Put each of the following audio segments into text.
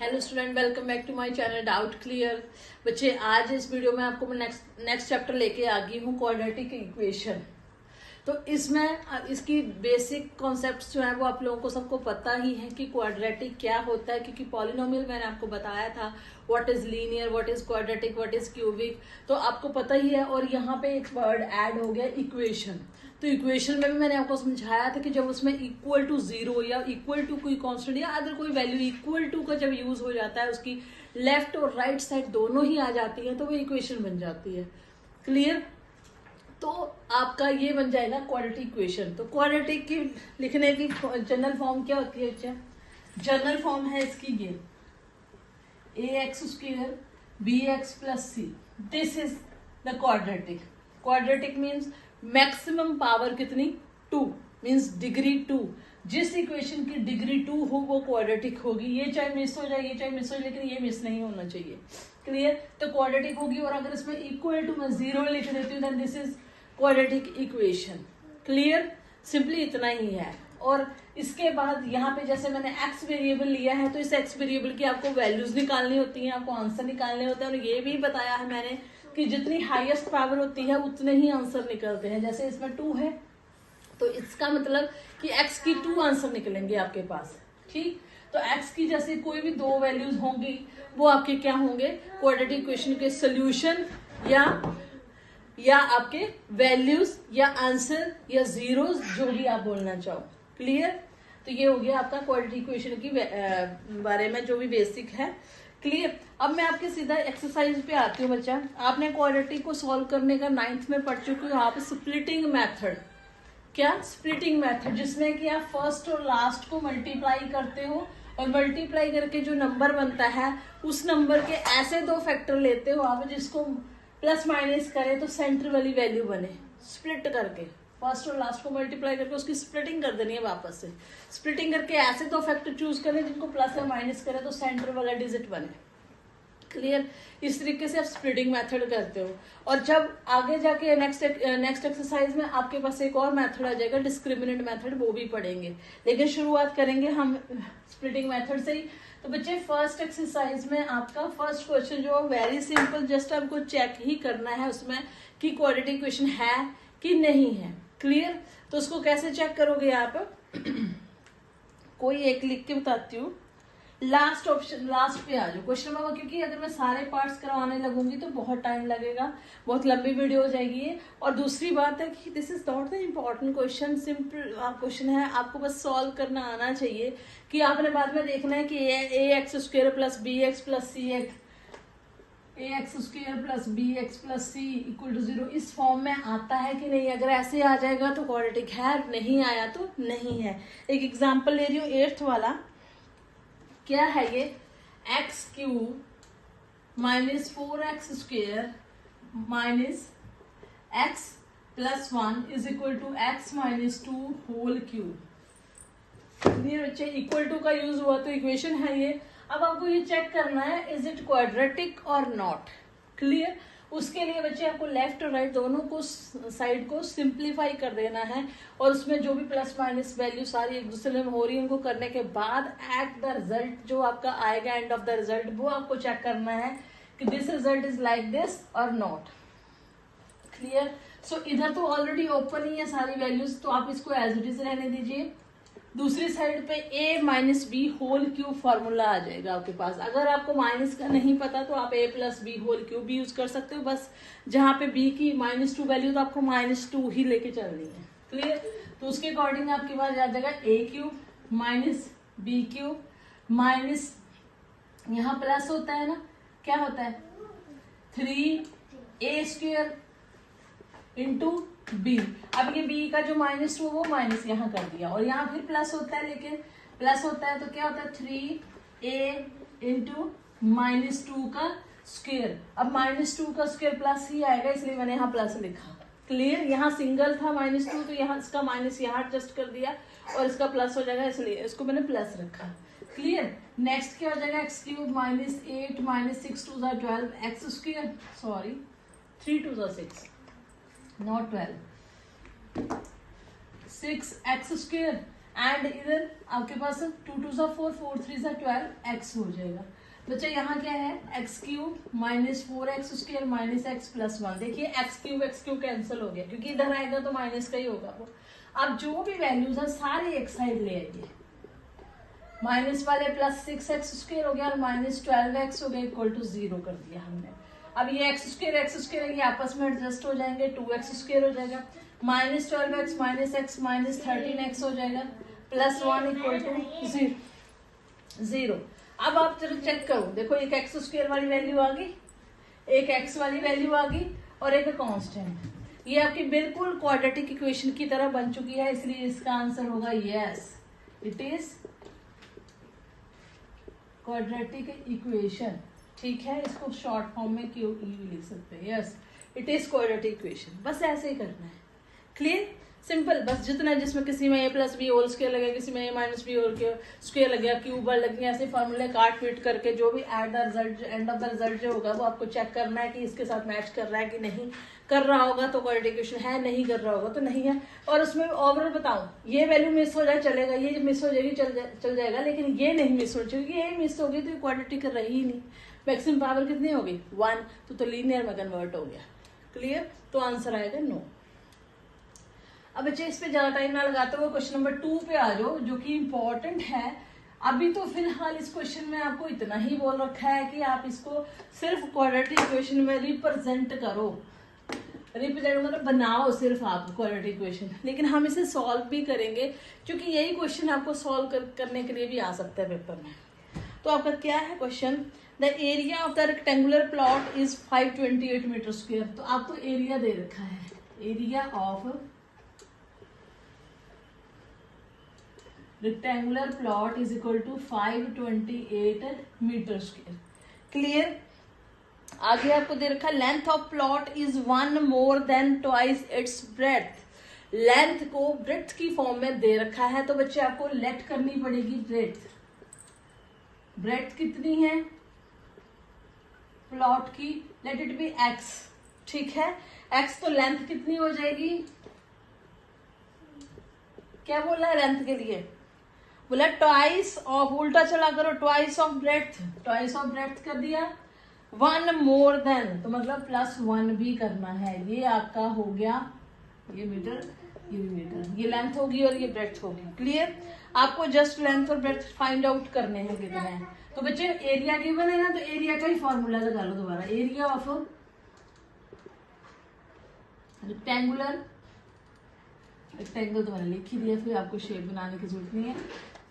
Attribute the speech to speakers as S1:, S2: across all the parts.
S1: Hello student, welcome back to my channel doubt clear. बच्चे, आज इस वीडियो में आपको मैं नेक्स्ट चैप्टर लेके आ गई हूँ, क्वाड्रेटिक इक्वेशन। तो इसमें इसकी बेसिक कॉन्सेप्ट्स जो है वो आप लोगों को सबको पता ही है कि क्वाड्रेटिक क्या होता है, क्योंकि पॉलिनोमियल मैंने आपको बताया था what is linear, what is quadratic, what is cubic, तो आपको पता ही है। और यहाँ पे एक वर्ड ऐड हो गया इक्वेशन। तो इक्वेशन में भी मैंने आपको समझाया था कि जब उसमें इक्वल टू जीरो या इक्वल टू कोई कांस्टेंट या अदर कोई वैल्यू इक्वल टू का जब यूज हो जाता है, उसकी लेफ्ट और राइट साइड दोनों ही आ जाती है, तो वो इक्वेशन बन जाती है। क्लियर? तो आपका ये बन जाएगा क्वाड्रेटिक इक्वेशन। तो क्वाड्रेटिक की लिखने की जनरल फॉर्म क्या होती है बच्चा? जनरल फॉर्म है इसकी ये ax² bx + c। This is the quadratic. Quadratic means maximum power कितनी? 2 मीन्स डिग्री 2। जिस इक्वेशन की डिग्री 2 हो वो क्वाड्रेटिक होगी। ये चाहे मिस हो जाए, ये चाहे मिस हो जाए, लेकिन ये मिस नहीं होना चाहिए। क्लियर? तो क्वाड्रेटिक होगी। और अगर इसमें इक्वल टू मैं 0 लिख देती हूँ, then this is quadratic equation. Clear? Simply इतना ही है। और इसके बाद यहाँ पे जैसे मैंने x वेरिएबल लिया है, तो इस x वेरिएबल की आपको वैल्यूज निकालनी होती हैं, आपको आंसर निकालने होते हैं। और ये भी बताया है मैंने कि जितनी हाईएस्ट पावर होती है उतने ही आंसर निकलते हैं। जैसे इसमें 2 है, तो इसका मतलब कि x की 2 आंसर निकलेंगे आपके पास। ठीक? तो x की जैसे कोई भी 2 वैल्यूज होंगी, वो आपके क्या होंगे? क्वाड्रेटिक इक्वेशन के सोल्यूशन या आपके वैल्यूज या आंसर या जीरोस, जो भी आप बोलना चाहो। क्लियर? तो ये हो गया आपका क्वाड्रेटिक इक्वेशन की बारे में जो भी बेसिक है। क्लियर? अब मैं आपके सीधा एक्सरसाइज पे आती हूँ बच्चा। आपने क्वाड्रेटिक को सॉल्व करने का 9th में पढ़ चुकी हो आप स्प्लिटिंग मेथड। क्या? स्प्लिटिंग मेथड, जिसमें कि आप फर्स्ट और लास्ट को मल्टीप्लाई करते हो और मल्टीप्लाई करके जो नंबर बनता है उस नंबर के ऐसे 2 फैक्टर लेते हो आप जिसको प्लस माइनस करे तो सेंटर वाली वैल्यू बने। स्प्लिट करके फर्स्ट और लास्ट को मल्टीप्लाई करके उसकी स्प्लिटिंग कर देनी है वापस से। स्प्लिटिंग करके ऐसे 2 फैक्टर चूज करें जिनको प्लस या माइनस करे तो सेंटर वाला डिजिट बने। क्लियर? इस तरीके से आप स्प्लिटिंग मेथड करते हो। और जब आगे जाके नेक्स्ट एक्सरसाइज में आपके पास एक और मेथड आ जाएगा, डिस्क्रिमिनेंट मेथड, वो भी पढ़ेंगे। लेकिन शुरुआत करेंगे हम स्प्लिटिंग मेथड से ही। तो बच्चे, फर्स्ट एक्सरसाइज में आपका फर्स्ट क्वेश्चन जो वेरी सिंपल, जस्ट आपको चेक ही करना है उसमें कि क्वाड्रेटिक इक्वेशन है कि नहीं है। क्लियर? तो उसको कैसे चेक करोगे आप? कोई एक लिख के बताती हूँ। लास्ट ऑप्शन, लास्ट पे आ जाओ क्वेश्चन नंबर, क्योंकि अगर मैं सारे पार्ट्स करवाने लगूंगी तो बहुत टाइम लगेगा, बहुत लंबी वीडियो हो जाएगी ये। और दूसरी बात है कि this is not the important question, simple question है, आपको बस सॉल्व करना आना चाहिए। कि आपने बाद में देखना है कि ax² + bx + c ax² + bx + c = 0 इस फॉर्म में आता है कि नहीं। अगर ऐसे आ जाएगा तो क्वाड्रेटिक है, नहीं आया तो नहीं है। एक एग्जाम्पल ले रही हूँ 8th वाला। क्या है ये? x³ - 4x² - x + 1 = x - 2 whole cube. ये बच्चे इक्वल टू का यूज हुआ तो इक्वेशन है ये। अब आपको ये चेक करना है इज इट क्वाड्रेटिक और नॉट। क्लियर? उसके लिए बच्चे आपको लेफ्ट और राइट दोनों को साइड को सिंप्लीफाई कर देना है, और उसमें जो भी प्लस माइनस वैल्यू सारी एक दूसरे में हो रही है उनको करने के बाद एट द रिजल्ट जो आपका आएगा एंड ऑफ द रिजल्ट, वो आपको चेक करना है कि this result is like this और नॉट। क्लियर? सो इधर तो ऑलरेडी ओपन ही है सारी वैल्यूज, तो आप इसको एज इट इज रहने दीजिए। दूसरी साइड पे a - b whole cube formula आ जाएगा आपके पास। अगर आपको माइनस का नहीं पता तो आप a + b होल क्यूब भी यूज कर सकते हो। बस जहां पे b की -2 वैल्यू, तो आपको -2 ही लेके चलनी है। क्लियर? तो उसके अकॉर्डिंग आपके पास आ जाएगा a³ - b³ माइनस, यहाँ प्लस होता है ना, क्या होता है 3a² × b। अब ये b का जो -2 वो माइनस यहाँ कर दिया, और यहाँ फिर प्लस होता है, लेकिन प्लस होता है तो क्या होता है 3a × -2 का स्क्वायर। अब -2 का स्क्वायर प्लस ही आएगा, इसलिए मैंने यहाँ प्लस लिखा। क्लियर? यहाँ सिंगल था -2, तो यहाँ इसका माइनस यहाँ एडजस्ट कर दिया और इसका प्लस हो जाएगा, इसलिए इसको मैंने प्लस रखा। क्लियर? नेक्स्ट क्या हो जाएगा? x³ -8 - 6 × 2 = 12 x², sorry 3 × 2 = 6 not 12, 6x² and इधर आपके पास 2 2 सा 4, 4 3 सा 12 एक्स हो जाएगा। बच्चा यहाँ क्या है, x cube minus 4x square minus x plus 1। देखिए एक्स क्यूब कैंसिल हो गया क्योंकि इधर आएगा तो माइनस का ही होगा वो। अब जो भी वैल्यूज है सारे एक साइड ले आइए, माइनस वाले प्लस 6x स्क्वायर हो गया और माइनस 12x हो गया इक्वल टू 0 कर दिया हमने। अब ये एक्स स्क्वायर ये आपस में एडजस्ट हो जाएंगे, 2x स्क्वायर हो जाएगा, minus 12x minus x minus 13x हो जाएगा, प्लस 1 इक्वल टू 0। अब आप चलो चेक करो, देखो एक एक्स स्क्वायर वाली वैल्यू आ गई, एक एक्स वाली वैल्यू आ गई और एक कांस्टेंट। ये आपकी बिल्कुल क्वाड्रेटिक इक्वेशन की तरह बन चुकी है, इसलिए इसका आंसर होगा yes, it is quadratic equation. ठीक है, इसको शॉर्ट फॉर्म में क्यू ई लिख सकते हैं, yes it is quadratic equation. बस ऐसे ही करना है, क्लियर, सिंपल। बस जितना जिसमें किसी में a plus B whole square लगे, किसी में a minus B whole square लग गया, क्यूब लग गया, ऐसे फॉर्मूले काट पीट करके जो भी at the result end of the result जो होगा वो आपको चेक करना है कि इसके साथ मैच कर रहा है कि नहीं कर रहा होगा तो क्वाड्रेटिक इक्वेशन है, नहीं कर रहा होगा तो नहीं है। और उसमें ओवरऑल बताऊं, ये वैल्यू मिस हो जाए चलेगा, ये मिस हो जाएगी चल जाएगा, लेकिन ये नहीं मिस हो जाएगी, ये मिस होगी तो क्वाड्रेटिक रही ही नहीं। मैक्सिमम पावर कितनी होगी 1, तो लीनियर में कन्वर्ट हो गया, क्लियर। तो आंसर आएगा नो। अब बच्चे इस पे ज्यादा टाइम ना लगाते हुए क्वेश्चन नंबर 2 पे आ जाओ, जो कि इम्पोर्टेंट है। अभी तो फिलहाल इस क्वेश्चन में आपको इतना ही बोल रखा है कि आप इसको सिर्फ क्वाड्रेटिक इक्वेशन में रिप्रेजेंट करो, रिप्रेजेंट मतलब बनाओ सिर्फ आप क्वाड्रेटिक इक्वेशन, लेकिन हम इसे सॉल्व भी करेंगे क्योंकि यही क्वेश्चन आपको सॉल्व करने के लिए भी आ सकता है पेपर में। तो आपका क्या है question, the area of the rectangular plot is 528 metre square. तो आपको एरिया दे रखा है, area of rectangular plot is equal to 528 metre square, clear. आगे आपको दे रखा है length of plot is 1 more than twice its breadth. Length को ब्रेड्थ की फॉर्म में दे रखा है, तो बच्चे आपको लेट करनी पड़ेगी ब्रेड्थ। ब्रेड्थ कितनी है प्लॉट की, लेट इट बी एक्स, ठीक है। एक्स तो लेंथ कितनी हो जाएगी, क्या बोला है लेंथ के लिए, बोला ट्वाइस ऑफ, उल्टा चला करो, twice of breadth, twice of breadth कर दिया, 1 मोर देन तो मतलब +1 भी करना है। ये आपका हो गया, ये मीटर, ये भी मीटर, ये लेंथ होगी और ये ब्रेड्थ होगी, क्लियर। आपको जस्ट लेंथ और ब्रेड्थ फाइंड आउट करने हैं कितने हैं। तो बच्चे एरिया गिवन है ना, तो एरिया का ही फॉर्मूला लगा लो दोबारा, एरिया ऑफ रेक्टेंगुलर, रेक्टेंगल तो मैंने लिख ही दिया, फिर आपको शेप बनाने की जरूरत नहीं है,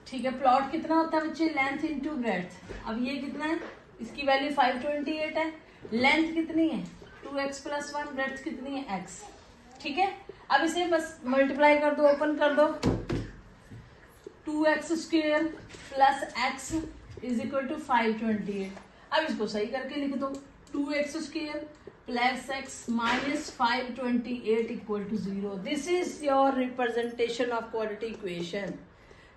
S1: ठीक है। प्लॉट कितना होता है बच्चे, लेंथ इंटू ब्रेड्थ। अब ये कितना है, इसकी वैल्यू 528 है, लेंथ कितनी है 2x + 1, ब्रेड्थ कितनी है x, ठीक है। अब इसे बस मल्टीप्लाई कर दो, ओपन कर दो, 2x square plus x is equal to 528। अब इसको सही करके लिख दो, 2x square plus x minus 528 equal to 0। This is your representation of quadratic equation,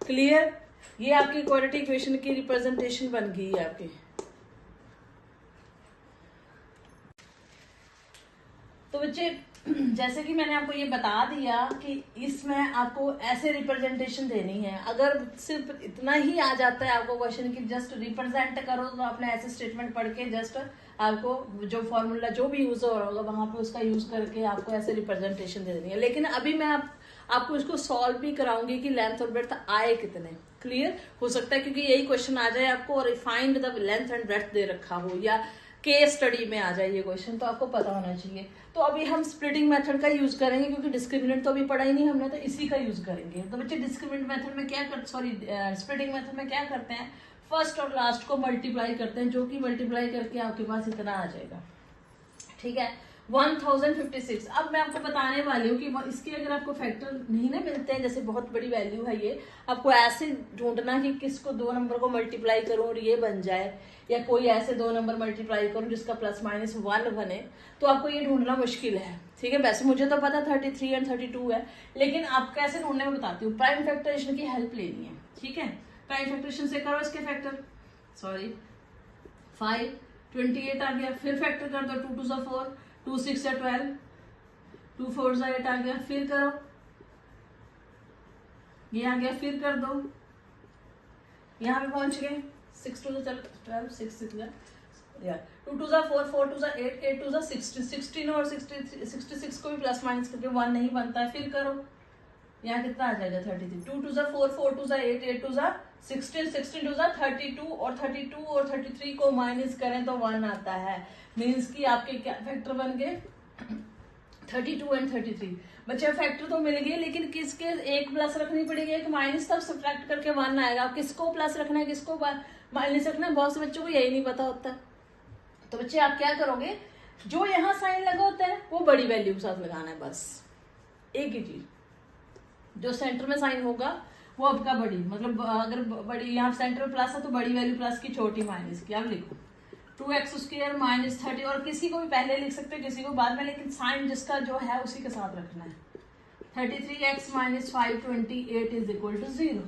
S1: clear. ये आपकी क्वाड्रेटिक इक्वेशन की रिप्रेजेंटेशन बन गई है आपकी। तो बच्चे जैसे कि मैंने आपको ये बता दिया कि इसमें आपको ऐसे रिप्रेजेंटेशन देनी है। अगर सिर्फ इतना ही आ जाता है आपको क्वेश्चन की जस्ट रिप्रेजेंट करो, तो आपने ऐसे स्टेटमेंट पढ़ के जस्ट आपको जो फॉर्मूला जो भी यूज हो रहा होगा वहां पे उसका यूज करके आपको ऐसे रिप्रेजेंटेशन दे देनी है। लेकिन अभी मैं आपको इसको सॉल्व भी कराऊंगी कि लेंथ और ब्रेड्थ आए कितने, क्लियर। हो सकता है क्योंकि यही क्वेश्चन आ जाए आपको और find the length and breadth दे रखा हो, या केस स्टडी में आ जाए ये क्वेश्चन, तो आपको पता होना चाहिए। तो अभी हम स्प्लिटिंग मेथड का यूज करेंगे क्योंकि डिस्क्रिमिनेंट तो अभी पढ़ा ही नहीं हमने, तो इसी का यूज करेंगे। तो बच्चे डिस्क्रिमिनेंट मेथड में क्या कर स्प्लिटिंग मेथड में क्या करते हैं, फर्स्ट और लास्ट को मल्टीप्लाई करते हैं, जो कि मल्टीप्लाई करके आपके पास इतना आ जाएगा, ठीक है, 1056। अब मैं आपको बताने वाली हूँ कि इसके अगर आपको फैक्टर नहीं ना मिलते हैं, जैसे बहुत बड़ी वैल्यू है ये, आपको ऐसे ढूंढना कि किसको 2 नंबर को मल्टीप्लाई करूं और ये बन जाए, या कोई ऐसे 2 नंबर मल्टीप्लाई करूं जिसका ±1 बने, तो आपको ये ढूंढना मुश्किल है, ठीक है। वैसे मुझे तो पता 33 और 32 है, लेकिन आप कैसे ढूंढने में बताती हूँ। प्राइम फैक्टराइजेशन की हेल्प लेनी है, ठीक है। प्राइम फैक्टराइजेशन से करो इसके फैक्टर, 528 आ गया, फिर फैक्टर कर दो, 2 2 सा 4, 2 6 सा 12, 2 4 सा 8 आ गया, फिर करो ये आ गया, फिर कर दो, यहाँ पे पहुंच गए, 6 2 12 6 6 2 2 4 4 2 8 8 2 16 16 और 66 को भी प्लस माइनस करके 1 नहीं बनता है, फिर करो, यहाँ कितना आ जाएगा 33, 2 2 4 4 2 8 8 2 16 16 2 32 और 32 और 33 को माइनस करें तो 1 आता है, मीन्स कि आपके क्या फैक्टर बन गए 32 एंड 33। बच्चे फैक्टर तो मिल गए, लेकिन किसके एक प्लस रखनी पड़ेगी, एक माइनस, तब सब्ट्रैक्ट करके 1 आएगा। किसको प्लस रखना है, किसको माइनस रखना है, बहुत से बच्चों को यही नहीं पता होता। तो बच्चे आप क्या करोगे, जो यहाँ साइन लगा होता है वो बड़ी वैल्यू के साथ लगाना है, बस एक ही चीज। जो सेंटर में साइन होगा वो आपका बड़ी, मतलब अगर बड़ी यहाँ सेंटर में प्लस है तो बड़ी वैल्यू प्लस की, छोटी माइनस की। आप लिखो 2x² माइनस 30, और किसी को भी पहले लिख सकते हो, किसी को बाद में, लेकिन साइन जिसका जो है उसी के साथ रखना है। 33x minus 528 is equal to 0।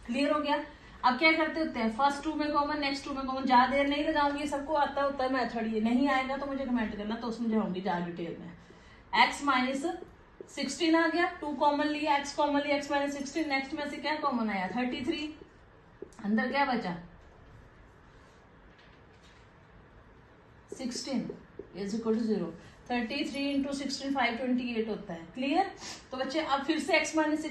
S1: Clear हो गया। अब क्या करते होते हैं, फर्स्ट 2 में कॉमन, नेक्स्ट 2 में कॉमन। ज्यादा देर नहीं लगाऊंगी, सबको आता होता है मेथड, ये नहीं आएगा तो मुझे कमेंट करना, तो समझाऊंगी ज्यादा डिटेल में। x माइनस 16 आ गया, 2 कॉमन लिया, x कॉमन लिया, x माइनस 16, नेक्स्ट में से क्या कॉमन आया 33, अंदर क्या बचा 16 इज इक्वल टू 0। 33 इंटू 16 528 होता है। क्लियर। तो बच्चे अब फिर से x माइनस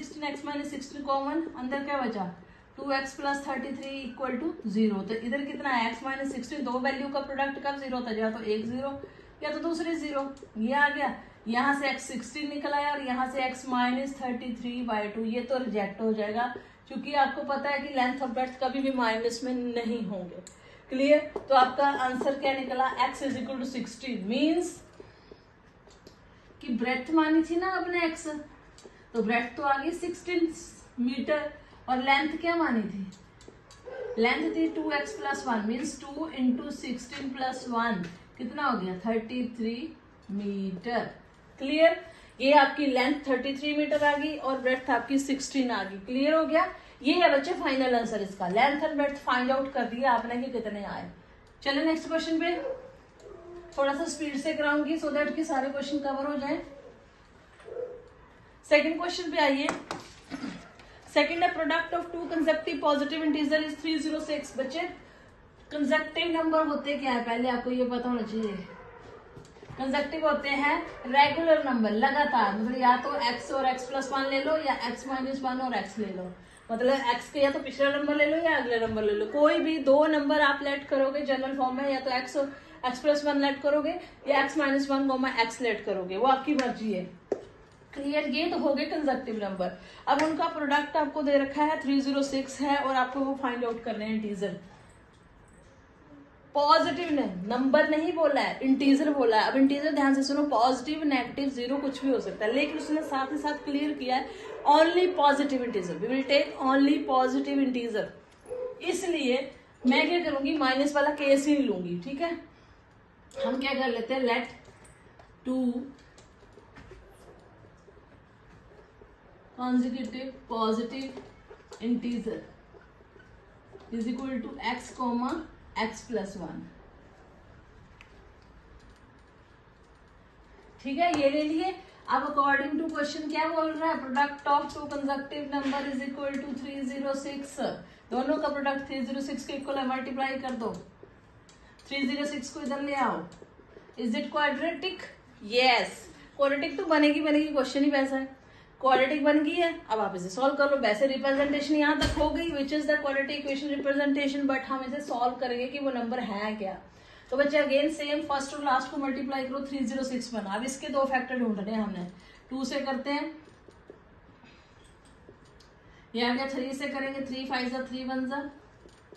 S1: 16 कॉमन, अंदर क्या बचा 2x प्लस 33 इक्वल टू 0। तो इधर कितना है x माइनस 16, दो वैल्यू का प्रोडक्ट कब 0 होता है, या तो एक 0 या तो दूसरे 0। ये आ गया, यहाँ से x 16 निकल आया, और यहाँ से x माइनस 33/2, ये तो रिजेक्ट हो जाएगा, क्योंकि आपको पता है कि लेंथ और ब्रेड्थ कभी भी माइनस में नहीं होंगे। क्लियर। तो आपका आंसर क्या निकला, x is equal to 16, means कि ब्रेड्थ मानी थी ना अपने x, तो ब्रेड्थ तो आ गई 16 मीटर, और लेंथ क्या मानी थी, लेंथ थी 2x plus 1, means 2 into 16 plus 1 कितना हो गया 33 मीटर। क्लियर। ये आपकी लेंथ 33 मीटर आ गई और ब्रेड्थ आपकी 16 आ गई। क्लियर हो गया। ये है बच्चे फाइनल आंसर इसका, length and breadth find out कर दिया आपने कि कितने आए। चलो नेक्स्ट क्वेश्चन पे थोड़ा सा स्पीड से कराऊंगी सो दैट कि सारे क्वेश्चन कवर हो जाए। सेकंड क्वेश्चन पे आइए। सेकंड है product of two consecutive positive integer is 306। बच्चे कंसेप्टिव नंबर होते क्या है, पहले आपको ये पता होना चाहिए। कंसेप्टिव होते हैं रेगुलर नंबर, लगातार, मतलब या तो x और x प्लस 1 ले लो, या x माइनस 1 और x ले लो, मतलब x के या तो पिछला नंबर ले लो या अगले नंबर ले लो। कोई भी दो नंबर आप लेट करोगे जनरल फॉर्म में, या तो x प्लस 1 लेट करोगे या x माइनस 1 x लेट करोगे, वो आपकी मर्जी है। क्लियर। ये तो हो गए कंसेप्टिव नंबर। अब उनका प्रोडक्ट आपको दे रखा है 306 है, और आपको वो फाइंड आउट करने हैं इंटीजर। पॉजिटिव नंबर नहीं बोला है, इंटीजर बोला है। अब इंटीजर ध्यान से सुनो, पॉजिटिव नेगेटिव जीरो कुछ भी हो सकता है, लेकिन उसने साथ ही साथ क्लियर किया है only positive integer, we will take only positive integer. इसलिए मैं क्या करूंगी, माइनस वाला केस ही लूंगी। ठीक है, हम क्या कर लेते हैं, late 2 consecutive positive integer is equal to x comma x plus 1। ठीक है, ये ले लिए। अब अकॉर्डिंग टू क्वेश्चन क्या बोल रहा है, product of two consecutive number is equal to 306। दोनों का प्रोडक्ट 306 के इक्वल है, मल्टीप्लाई कर दो। 306 को इधर ले आओ। Is it quadratic? Yes, quadratic तो बनेगी क्वेश्चन ही वैसा है। क्वाड्रेटिक बन गई है, अब आप इसे सॉल्व कर लो। वैसे रिप्रेजेंटेशन यहाँ तक हो गई, which is the quadratic equation representation, but हम इसे सॉल्व करेंगे कि वो नंबर है क्या। तो बच्चे अगेन सेम फर्स्ट और लास्ट को मल्टीप्लाई करो, 306 बना। अब इसके दो फैक्टर ढूंढने हैं हमने। 2 से करते हैं, ये आ गया। 3 से करेंगे, 3 5 जा 3 1 जा।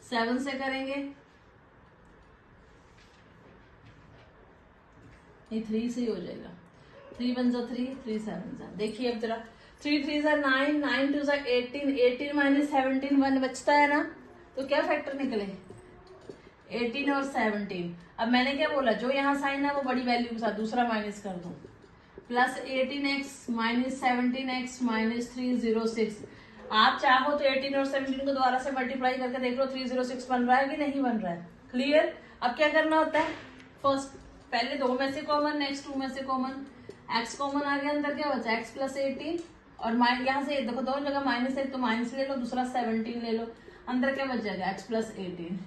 S1: 7 से करेंगे, ये 3 से ही हो जाएगा। 3 1 जा 3, 3 7 जा। देखिए अब जरा, 3 3 जा 9, 9 2 जा 18, 18 माइनस 17 1 बचता है ना, तो क्या फैक्टर निकले 18 और 17। अब मैंने क्या बोला, जो यहाँ साइन है वो बड़ी वैल्यू के साथ दूसरा माइनस कर दो, plus 18x minus 17x minus 306। आप चाहो तो 18 और 17 को दोबारा से मल्टीप्लाई करके देख लो 306 बन रहा है कि नहीं बन रहा है। क्लियर। अब क्या करना होता है, फर्स्ट पहले 2 में से कॉमन, नेक्स्ट 2 में से कॉमन। x कॉमन आ गया, अंदर क्या बचा x प्लस 18 और यहाँ से देखो दोनों जगह माइनस है, तो माइनस ले लो, दूसरा 17 ले लो, अंदर क्या बच जाएगा x प्लस 18।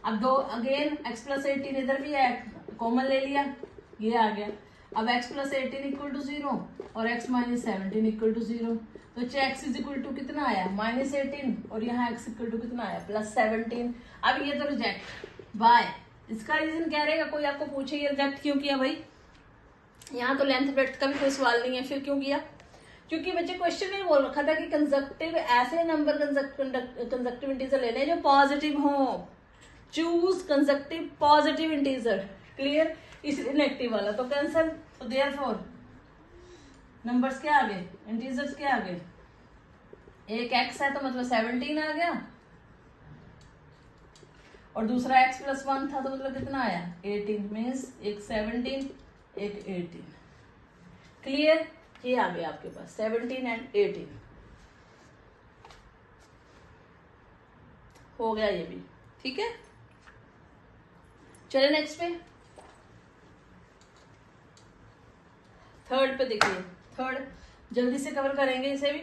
S1: अब दो अगेन x प्लस 18 इधर भी है, कॉमन ले लिया, ये आ गया। अब x प्लस 18 इक्वल टू 0 और x माइनस 17 इक्वल टू 0, तो x इज इक्वल टू कितना आया माइनस 18 और यहाँ x इक्वल टू कितना आया प्लस 17। अब ये तो रिजेक्ट बाय, इसका रीजन क्या रहेगा, कोई आपको पूछे ये रिजेक्ट क्यों किया भाई, यहाँ तो लेंथ ब्रेड्थ का भी कोई सवाल नहीं है, फिर क्यों किया, क्योंकि बच्चे क्वेश्चन में बोल रखा था कि कंजक्टिव ऐसे नंबर कंजक्टिव इंटीजर लेने जो पॉजिटिव हो, choose conjunctive positive integer, clear, इसलिए नेगेटिव वाला तो कैंसिल। तो देयरफॉर नंबर्स क्या आ गए, इंटीजर्स क्या आ गए, एक x है तो मतलब 17 आ गया और दूसरा x प्लस 1 था तो मतलब कितना आया 18, मीन्स एक 17 एक 18, क्लियर, ये आ गया आपके पास 17 एंड 18 हो गया ये भी, ठीक है। चले नेक्स्ट पे, थर्ड पे देखिए, थर्ड जल्दी से कवर करेंगे इसे भी।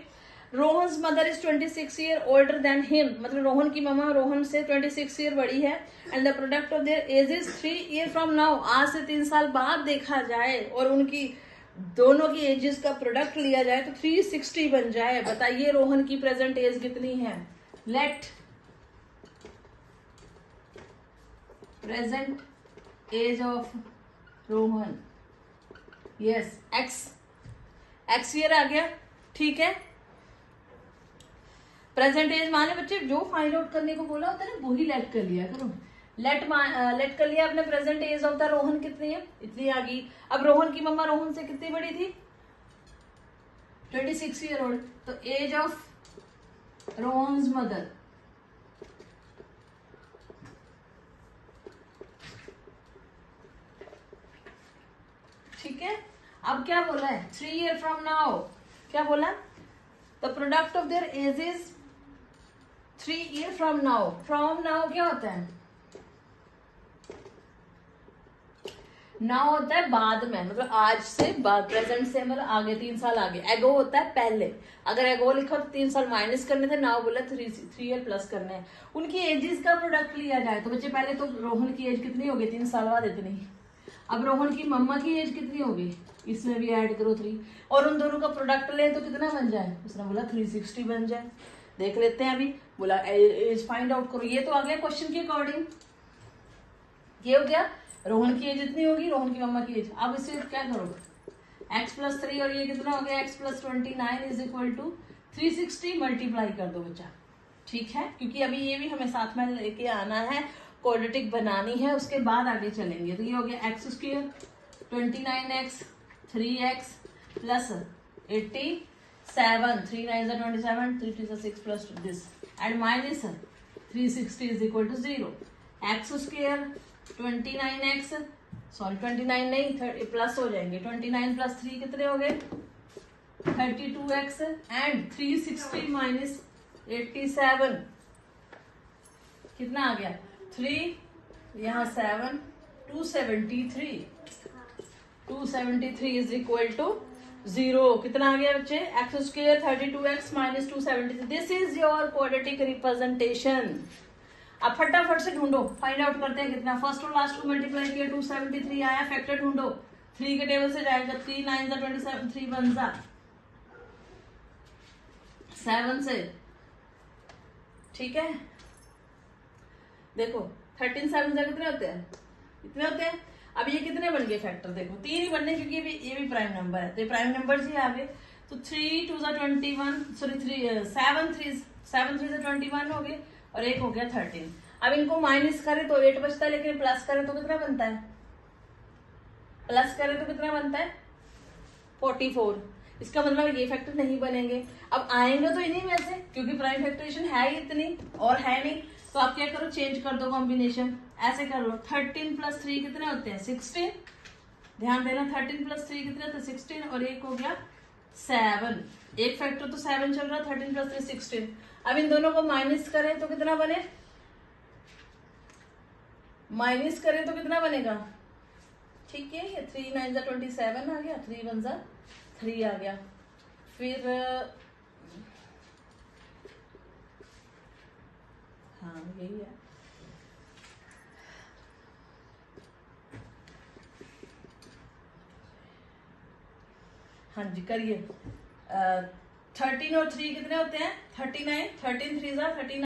S1: Rohan's mother is 26 year older than him, मतलब रोहन की मम्मा रोहन से 26 ईयर बड़ी है, and the product of their age is 3 year from now, आज से 3 साल बाद देखा जाए और उनकी दोनों की एजेस का प्रोडक्ट लिया जाए तो 360 बन जाए। बताइए रोहन की प्रेजेंट एज कितनी है, let present age of Rohan, yes x year आ गया, ठीक है। प्रेजेंट एज माने बच्चे जो फाइंड आउट करने को बोला होता है ना वही लेट कर लिया करो, लेट कर लिया आपने। Present age of the Rohan कितनी है, इतनी आ गई। अब रोहन की मम्मा रोहन से कितनी बड़ी थी 26 ईयर ओल्ड, तो एज ऑफ रोहन्स मदर ठीक है। अब क्या बोला है 3 ईयर फ्रॉम नाउ, क्या बोला, the product of their age is 3 year from now, from now क्या होता है, नाउ होता है बाद में, मतलब आज से बाद, प्रेजेंट से मतलब आगे 3 साल आगे, एगो होता है पहले, अगर एगो लिखा तो 3 साल माइनस करने थे, नाउ बोला 3 ईयर प्लस करने हैं। उनकी एजेस का प्रोडक्ट लिया जाए तो बच्चे पहले तो रोहन की एज कितनी होगी 3 साल बाद इतनी, अब रोहन की मम्मा की एज कितनी होगी, इसमें भी ऐड करो 3 और उन दोनों का प्रोडक्ट ले तो कितना बन जाए, उसने बोला 360 बन जाए। देख लेते हैं अभी, बोला एज फाइंड आउट करो, ये तो आ गया क्वेश्चन के अकॉर्डिंग, ये हो गया रोहन की एज इतनी होगी, रोहन की मम्मा की एज। अब इसे क्या करोगे x प्लस 3 और ये कितना हो गया x plus 29 is equal to 360 multiply कर दो बच्चा, ठीक है, क्योंकि अभी ये भी हमें साथ में लेके आना है, क्वाड्रेटिक बनानी है, उसके बाद आगे चलेंगे। तो ये हो गया x square 29x 3x plus 87, 3 9 27, 3 2 6 plus this and minus 360 is equal to 0, x square 29x sorry 29 नहीं प्लस हो जाएंगे, 29 प्लस 3 कितने हो गए 32x एंड 360 माइनस 87 कितना आ गया 3 यहाँ 7 273 इज इक्वल टू 0, कितना आ गया बच्चे x square 32x minus 273, this is your quadratic representation. अब फटाफट से ढूंढो, फाइंड आउट करते हैं कितना, फर्स्ट और लास्ट को मल्टीप्लाई किया 273 आया, फैक्टर ढूंढो, 3 के टेबल से जाएगा, 3 9 27, 3 1 7 से, ठीक है। देखो 13 7 से कितने होते हैं, इतने होते हैं। अब ये कितने बन गए फैक्टर, देखो 3 ही बनने, क्योंकि ये भी प्राइम नंबर है, तो ये प्राइम नंबर ही आ गए। तो 3 2 21 सॉरी 7 3 से 21 हो गए और एक हो गया 13। अब इनको माइनस करें तो 8 बचता है, लेकिन प्लस करें तो कितना बनता है, प्लस करें तो कितना बनता है 44, इसका मतलब ये फैक्टर नहीं बनेंगे। अब आएंगे तो इन्हीं में से, क्योंकि प्राइम फैक्टरेशन है ही इतनी और है नहीं, तो आप क्या करो चेंज कर दो कॉम्बिनेशन, ऐसे कर लो 13 प्लस 3 कितने होते हैं 16, ध्यान देना 13 प्लस 3 कितने होते हैं 16 और एक हो गया 7, एक फैक्टर तो 7 चल रहा है, 13 प्लस 3 16। अब इन दोनों को माइनस करें तो कितना बने, माइनस करें तो कितना बनेगा, ठीक है, ये 3 9 27 आ गया, 3 1 3 आ गया, फिर हाँ यही है। हाँ जी करिए। 13 और 3 कितने होते हैं? 39। 13 3 जा 39।